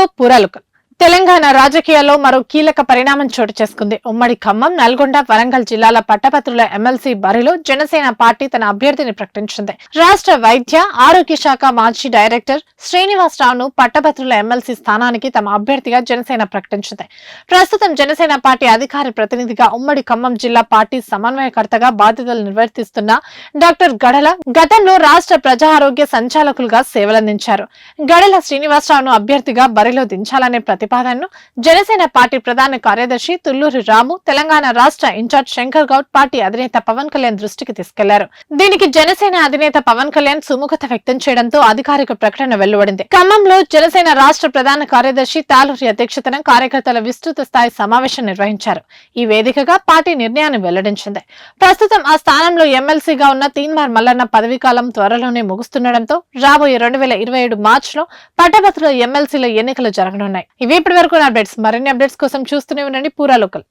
పురాలుక తెలంగాణ రాజకీయాల్లో మరో కీలక పరిణామం చోటు చేసుకుంది. ఉమ్మడి ఖమ్మం, నల్గొండ, వరంగల్ జిల్లాల పట్టభద్రుల ఎమ్మెల్సీ బరిలో జనసేన పార్టీ తన అభ్యర్థిని ప్రకటించింది. రాష్ట్ర వైద్య ఆరోగ్య శాఖ మాజీ డైరెక్టర్ శ్రీనివాసరావును పట్టభద్రుల ఎమ్మెల్సీ స్థానానికి తమ అభ్యర్థిగా జనసేన ప్రకటించింది. ప్రస్తుతం జనసేన పార్టీ అధికార ప్రతినిధిగా ఉమ్మడి ఖమ్మం జిల్లా పార్టీ సమన్వయకర్తగా బాధ్యతలు నిర్వర్తిస్తున్న డాక్టర్ గడల గతంలో రాష్ట్ర ప్రజా ఆరోగ్య సంచాలకులుగా సేవలందించారు. గడల శ్రీనివాసరావును అభ్యర్థిగా బరిలో దించాలనే ప్రతిపాదనను జనసేన పార్టీ ప్రధాన కార్యదర్శి తుళ్లూరి రాము, తెలంగాణ రాష్ట్ర ఇన్ఛార్జ్ శంకర్ గౌడ్ పార్టీ అధినేత పవన్ కళ్యాణ్ దృష్టికి తీసుకెళ్లారు. దీనికి జనసేన అధినేత పవన్ కళ్యాణ్ సుముఖత వ్యక్తం చేయడంతో అధికారిక ప్రకటన వెలువడింది. ఖమ్మంలో జనసేన రాష్ట్ర ప్రధాన కార్యదర్శి తాలూరి అధ్యక్షతన కార్యకర్తల విస్తృత స్థాయి సమావేశం నిర్వహించారు. ఈ వేదికగా పార్టీ నిర్ణయాన్ని వెల్లడించింది. ప్రస్తుతం ఆ స్థానంలో ఎమ్మెల్సీగా ఉన్న తీన్మార్ మల్లన్న పదవీకాలం త్వరలోనే ముగుస్తుండటంతో రాబోయే 2027 మార్చిలో పట్టభద్రుల ఎమ్మెల్సీల ఎన్నికలు జరగనున్నాయి. ఇవి ఇప్పటి వరకు అప్డేట్స్. మరిన్ని అప్డేట్స్ కోసం చూస్తూనే ఉండండి పూరా లోకల్.